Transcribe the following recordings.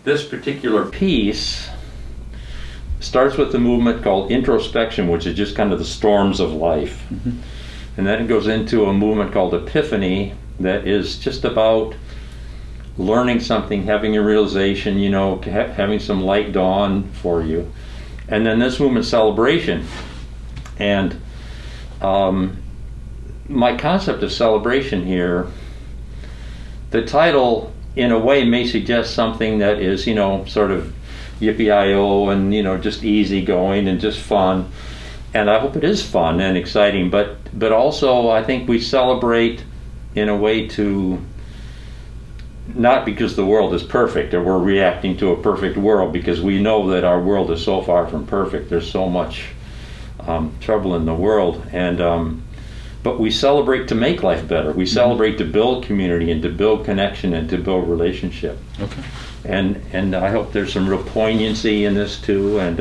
this particular piece starts with a movement called introspection, which is just kind of the storms of life. And then it goes into a movement called epiphany that is just about learning something, having a realization, having some light dawn for you. And then this movement, celebration. And my concept of celebration here, the title in a way may suggest something that is, sort of yippee-i-o and, just easy going and just fun. And I hope it is fun and exciting, but also I think we celebrate in a way to, not because the world is perfect or we're reacting to a perfect world, because we know that our world is so far from perfect. There's so much trouble in the world, and but we celebrate to make life better. We celebrate to build community and to build connection and to build relationship. Okay. And I hope there's some real poignancy in this too, and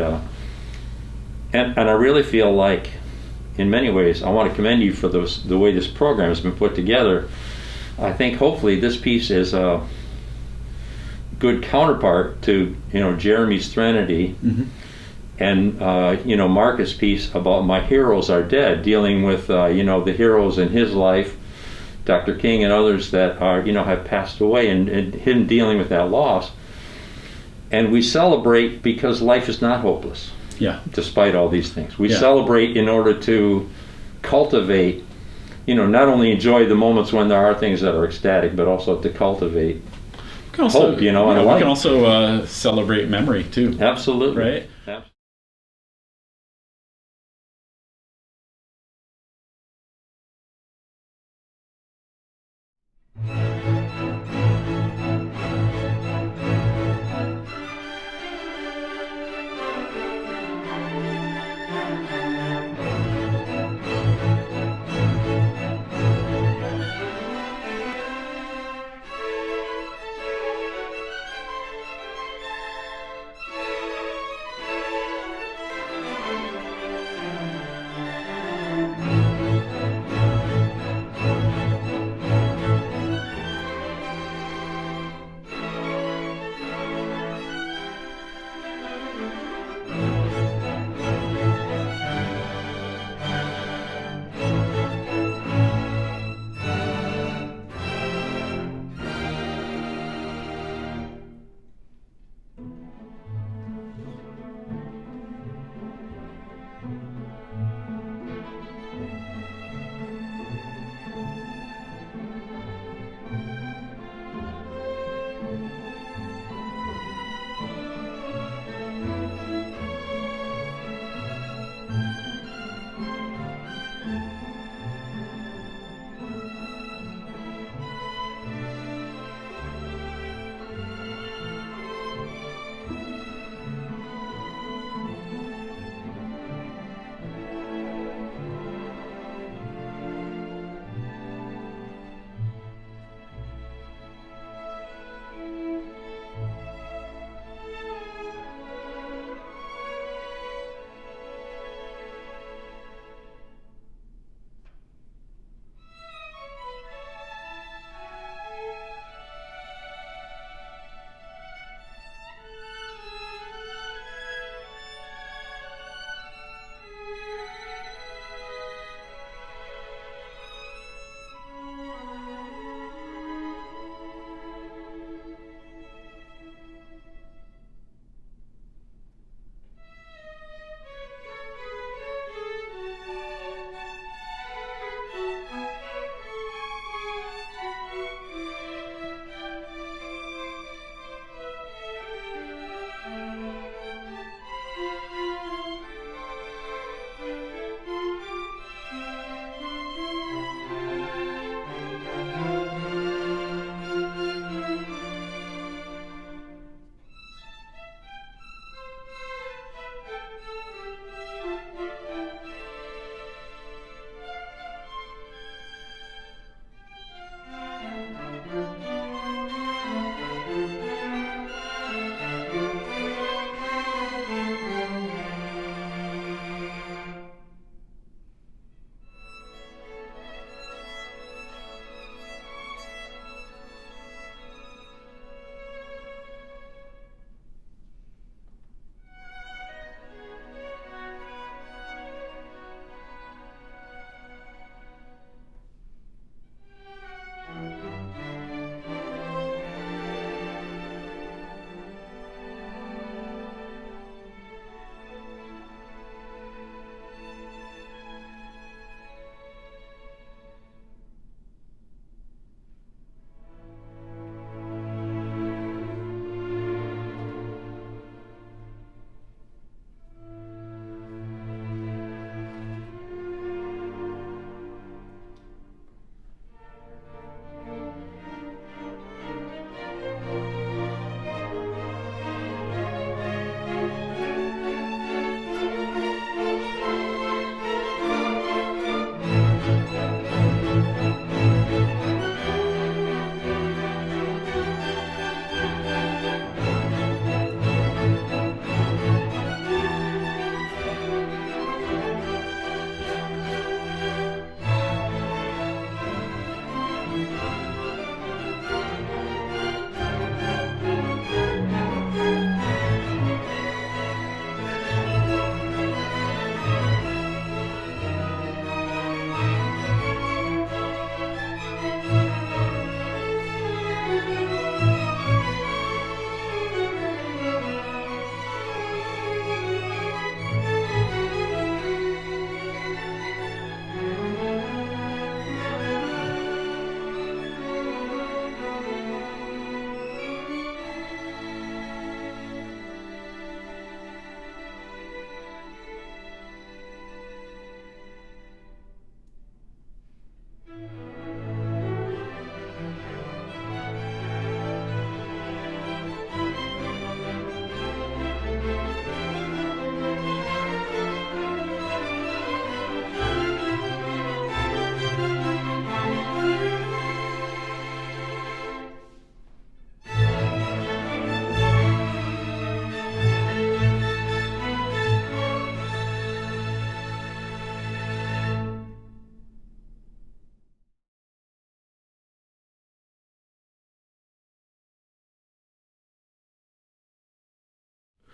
I really feel like, in many ways, I want to commend you for the way this program has been put together. I think hopefully this piece is a good counterpart to Jeremy's Threnody, and Marcus' piece about My Heroes Are Dead, dealing with the heroes in his life, Dr. King and others that are have passed away, and him dealing with that loss. And we celebrate because life is not hopeless. Yeah. Despite all these things, we celebrate in order to cultivate, not only enjoy the moments when there are things that are ecstatic, but also to cultivate hope. We can also celebrate memory too. Absolutely. Right.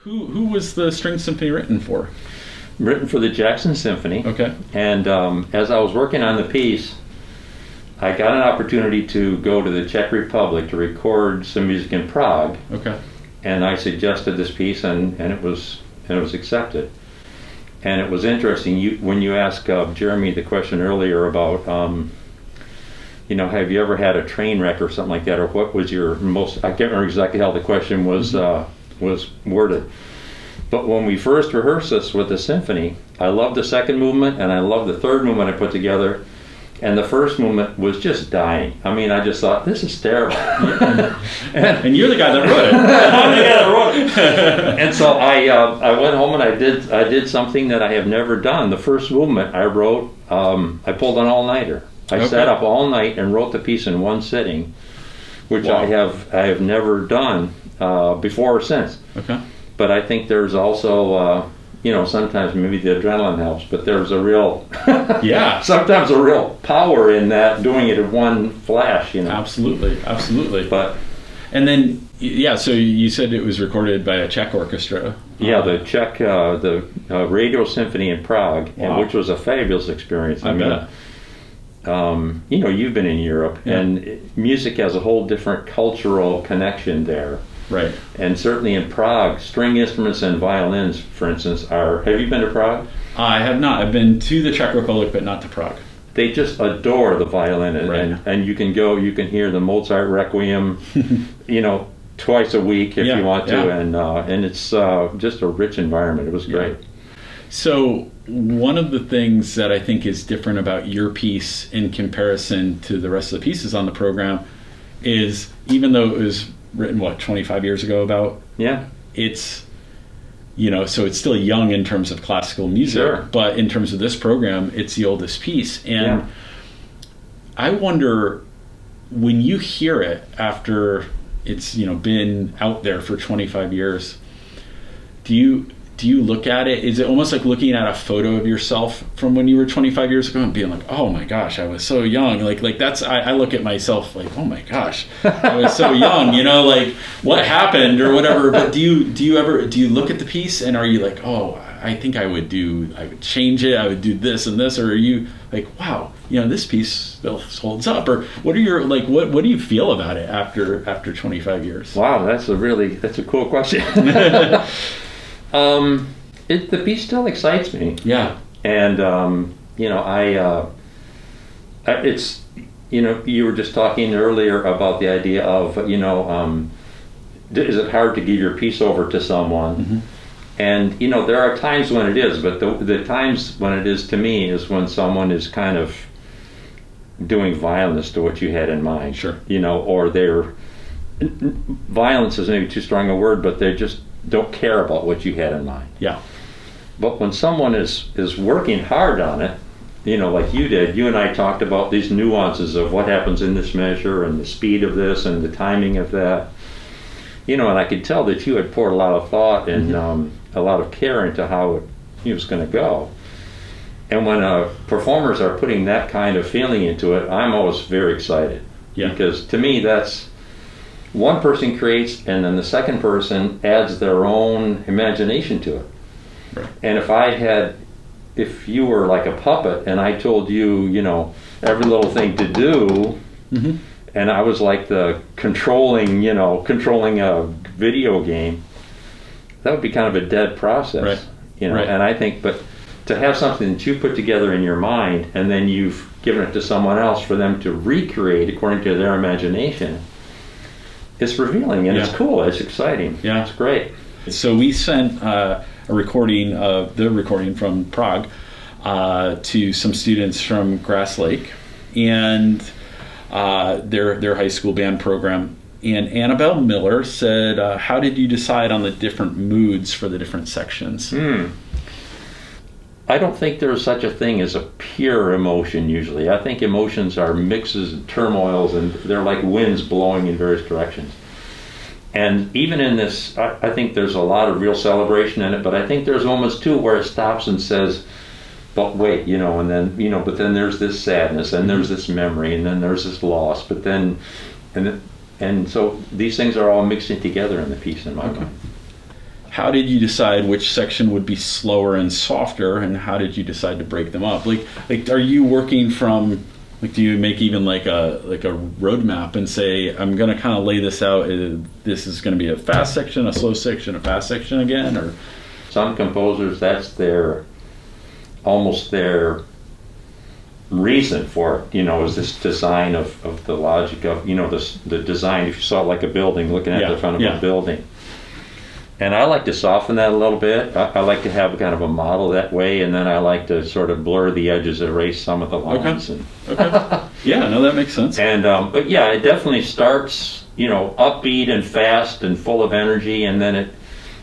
Who was the string symphony written for? Written for the Jackson Symphony. Okay. And as I was working on the piece, I got an opportunity to go to the Czech Republic to record some music in Prague. Okay. And I suggested this piece, and it was accepted. And it was interesting. When you asked Jeremy the question earlier about, have you ever had a train wreck or something like that, or what was your most? I can't remember exactly how the question was worded. But when we first rehearsed this with the symphony, I loved the second movement, and I loved the third movement I put together. And the first movement was just dying. I mean, I just thought, this is terrible. and you're the guy that wrote it. I'm the guy that wrote it. And so I went home and I did something that I have never done. The first movement I wrote, I pulled an all-nighter. I sat up all night and wrote the piece in one sitting, which Wow. I have never done before or since. Okay. But I think there's also, sometimes maybe the adrenaline helps, but there's a real, sometimes a real power in that, doing it in one flash, Absolutely. But, and then, so you said it was recorded by a Czech orchestra. yeah, the Czech, the Radio Symphony in Prague, Wow. which was a fabulous experience. I bet. You've been in Europe, and music has a whole different cultural connection there. Right. And certainly in Prague, string instruments and violins, for instance, are... Have you been to Prague? I have not. I've been to the Czech Republic, but not to Prague. They just adore the violin, and you can go, you can hear the Mozart Requiem, twice a week if you want to, and it's just a rich environment. It was great. So one of the things that I think is different about your piece in comparison to the rest of the pieces on the program is, even though it was written 25 years ago about, it's so it's still young in terms of classical music, sure. But in terms of this program, it's the oldest piece. And I wonder, when you hear it after it's been out there for 25 years, do you look at it? Is it almost like looking at a photo of yourself from when you were 25 years ago and being like, oh my gosh, I was so young? Like that's, I look at myself like, oh my gosh, I was so young, like what happened or whatever. But do you look at the piece and are you like, oh, I think I would change it, I would do this and this, or are you like, wow, this piece still holds up? Or what are your, like, what do you feel about it after 25 years? Wow, that's a cool question. The piece still excites me. Yeah. And it's you were just talking earlier about the idea of is it hard to give your piece over to someone? Mm-hmm. And there are times when it is, but the times when it is to me is when someone is kind of doing violence to what you had in mind. Sure. Or violence is maybe too strong a word, but they just don't care about what you had in mind. Yeah. But when someone is working hard on it, like you did, you and I talked about these nuances of what happens in this measure and the speed of this and the timing of that. And I could tell that you had poured a lot of thought and a lot of care into how it was going to go. And when performers are putting that kind of feeling into it, I'm always very excited. Yeah. Because to me, that's one person creates, and then the second person adds their own imagination to it. Right. And if you were like a puppet and I told you, every little thing to do, mm-hmm. and I was like the controlling a video game, that would be kind of a dead process. Right. Right. And I think, but to have something that you put together in your mind and then you've given it to someone else for them to recreate according to their imagination, it's revealing and it's cool, it's exciting, it's great. So we sent the recording from Prague to some students from Grass Lake and their high school band program. And Annabelle Miller said, how did you decide on the different moods for the different sections? I don't think there's such a thing as a pure emotion usually. I think emotions are mixes and turmoils, and they're like winds blowing in various directions. And even in this, I think there's a lot of real celebration in it, but I think there's moments too where it stops and says, but wait, and then, but then there's this sadness, and there's this memory, and then there's this loss, but then, and so these things are all mixing together in the piece in my mind. how did you decide which section would be slower and softer, and how did you decide to break them up? Like are you working from, like, do you make even like a roadmap and say, I'm going to kind of lay this out, this is going to be a fast section, a slow section, a fast section again? Or some composers, that's almost their reason for it, is this design of the logic of, the design, if you saw it like a building, looking at the front of a building. And I like to soften that a little bit. I like to have kind of a model that way, and then I like to sort of blur the edges, erase some of the lines. Okay. Yeah, no, that makes sense. And but yeah, it definitely starts, upbeat and fast and full of energy, and then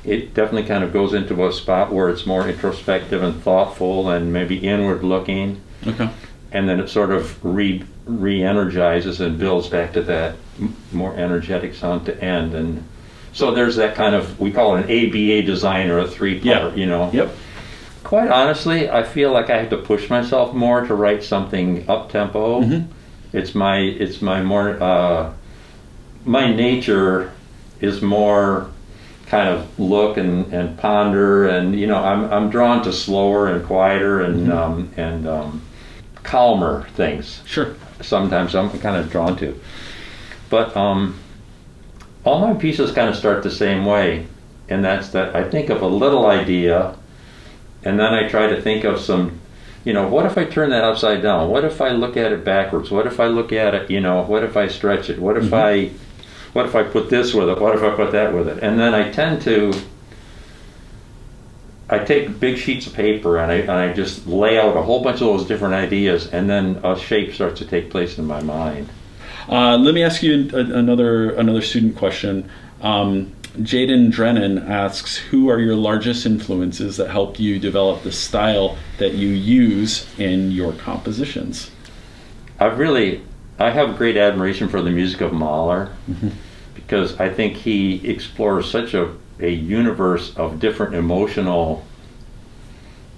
it definitely kind of goes into a spot where it's more introspective and thoughtful and maybe inward looking. Okay. And then it sort of re-energizes and builds back to that more energetic sound to end. And so there's that kind of, we call it an ABA design, or a three-part, Yep. Quite honestly, I feel like I have to push myself more to write something up-tempo. Mm-hmm. It's my more, my nature is more kind of look and ponder, and, I'm drawn to slower and quieter and calmer things. Sure. Sometimes I'm kind of drawn to. But all my pieces kind of start the same way, and that's that I think of a little idea, and then I try to think of some, what if I turn that upside down? What if I look at it backwards? What if I look at it, what if I stretch it? What if I put this with it? What if I put that with it? And then I take big sheets of paper and I just lay out a whole bunch of those different ideas, and then a shape starts to take place in my mind. Let me ask you another student question. Jaden Drennan asks, who are your largest influences that helped you develop the style that you use in your compositions? I have great admiration for the music of Mahler, because I think he explores such a universe of different emotional,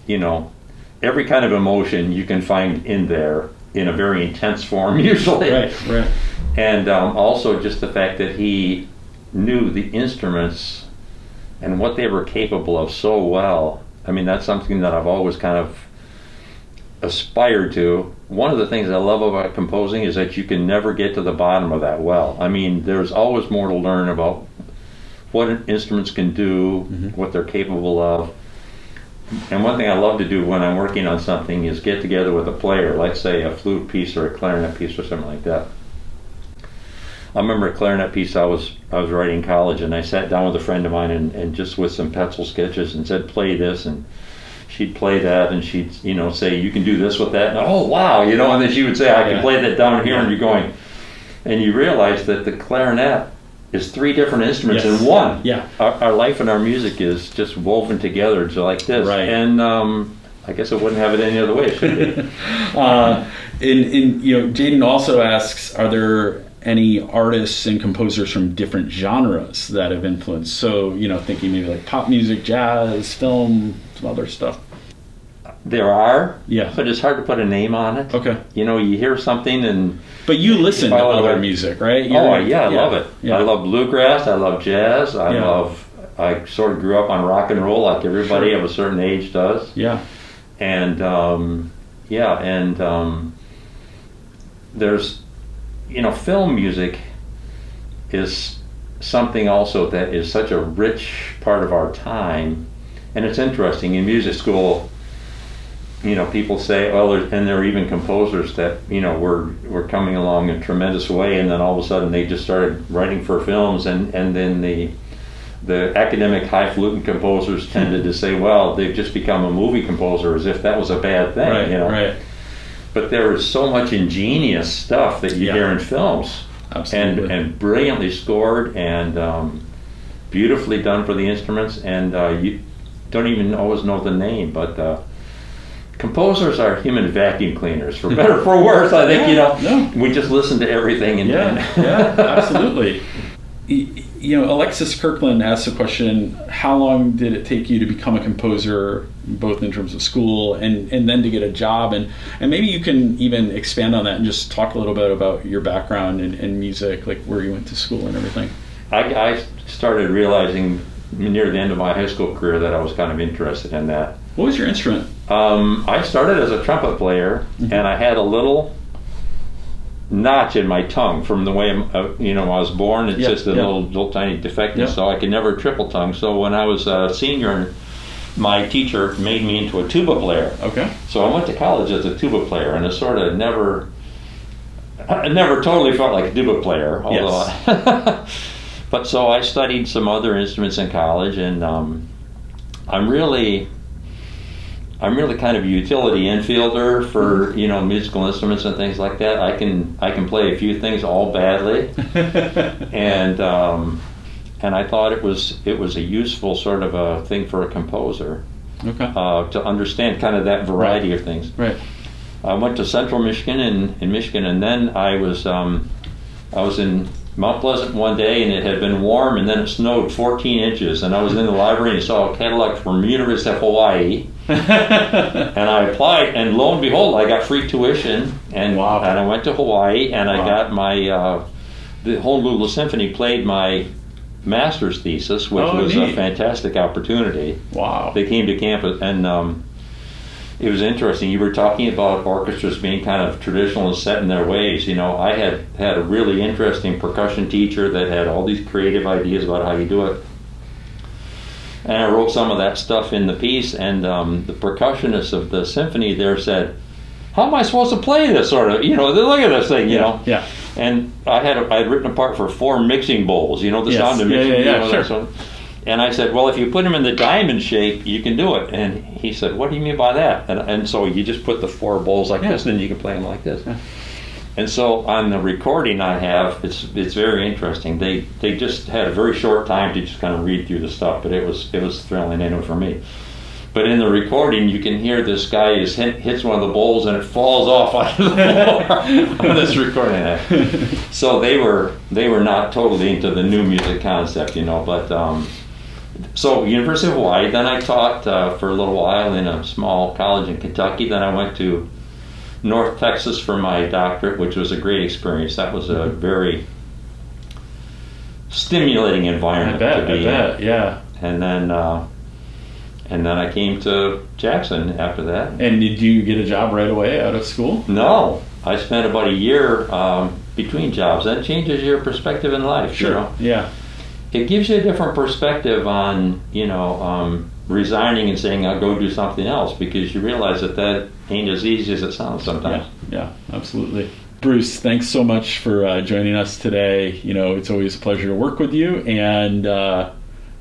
every kind of emotion you can find in there in a very intense form usually. Right. And also just the fact that he knew the instruments and what they were capable of so well. I mean, that's something that I've always kind of aspired to. One of the things I love about composing is that you can never get to the bottom of that well. I mean, there's always more to learn about what instruments can do, what they're capable of. And one thing I love to do when I'm working on something is get together with a player, like say a flute piece or a clarinet piece or something like that. I remember a clarinet piece I was writing in college, and I sat down with a friend of mine and just with some pencil sketches and said, play this, and she'd play that, and she'd say, you can do this with that, and oh wow, and then she would say, I can play that down here, and you're going, and you realize that the clarinet is three different instruments in one. Yeah. Our life and our music is just woven together to like this. Right. And I guess I wouldn't have it any other way, should it? Jaden also asks, are there any artists and composers from different genres that have influenced? So, thinking maybe like pop music, jazz, film, some other stuff. There are, yeah, but it's hard to put a name on it. Okay. You hear something and... But you listen to other music, right? I love it. Yeah. I love bluegrass, I love jazz, I sort of grew up on rock and roll like everybody of a certain age does. Yeah. And, there's, film music is something also that is such a rich part of our time. And it's interesting, in music school, people say, and there are even composers that, were coming along in a tremendous way, and then all of a sudden they just started writing for films, and then the academic highfalutin composers tended to say, well, they've just become a movie composer, as if that was a bad thing, Right. But there is so much ingenious stuff that you hear in films. Absolutely. And brilliantly scored and beautifully done for the instruments, and you don't even always know the name, but composers are human vacuum cleaners, for better or for worse. I think we just listen to everything. And Absolutely. Alexis Kirkland asked the question: how long did it take you to become a composer, both in terms of school and then to get a job? And maybe you can even expand on that and just talk a little bit about your background in music, like where you went to school and everything. I started realizing near the end of my high school career that I was kind of interested in that. What was your instrument? I started as a trumpet player, and I had a little notch in my tongue from the way I was born. It's just a little tiny defect, so I could never triple tongue. So when I was a senior, my teacher made me into a tuba player. Okay. So I went to college as a tuba player, and I never totally felt like a tuba player. Although, but so I studied some other instruments in college, and I'm really kind of a utility infielder for musical instruments and things like that. I can play a few things all badly, and I thought it was a useful sort of a thing for a composer, to understand kind of that variety of things. Right. I went to Central Michigan in Michigan, and then I was in Mount Pleasant one day, and it had been warm, and then it snowed 14 inches, and I was in the library and saw a catalog from University of Hawaii, and I applied, and lo and behold, I got free tuition, and I went to Hawaii, and I got my the Honolulu Symphony played my master's thesis, which was neat. A fantastic opportunity. Wow! They came to campus, and it was interesting. You were talking about orchestras being kind of traditional and set in their ways. I had a really interesting percussion teacher that had all these creative ideas about how you do it. And I wrote some of that stuff in the piece, and the percussionist of the symphony there said, "How am I supposed to play this sort of, look at this thing, Yeah. And I had written a part for 4 mixing bowls, the sound of mixing. Sure. And I said, well, if you put them in the diamond shape, you can do it. And he said, what do you mean by that? And so you just put the 4 bowls like this, and then you can play them like this. Yeah. And so on the recording I have, it's very interesting. They just had a very short time to just kind of read through the stuff, but it was thrilling anyway for me. But in the recording, you can hear this guy hits one of the bowls, and it falls off onto the floor on this recording. So they were not totally into the new music concept, but. So University of Hawaii, then I taught for a little while in a small college in Kentucky. Then I went to North Texas for my doctorate, which was a great experience. That was a very stimulating environment to be in. Yeah. And then I came to Jackson after that. And did you get a job right away out of school? No, I spent about a year between jobs. That changes your perspective in life. Sure. Yeah. It gives you a different perspective on, resigning and saying, I'll go do something else, because you realize that ain't as easy as it sounds sometimes. Yeah, absolutely. Bruce, thanks so much for joining us today. It's always a pleasure to work with you, and,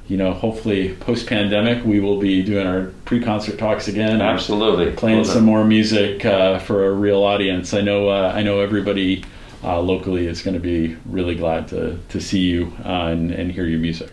hopefully post-pandemic we will be doing our pre-concert talks again. Absolutely. Playing some more music for a real audience. I know everybody locally is going to be really glad to see you and hear your music.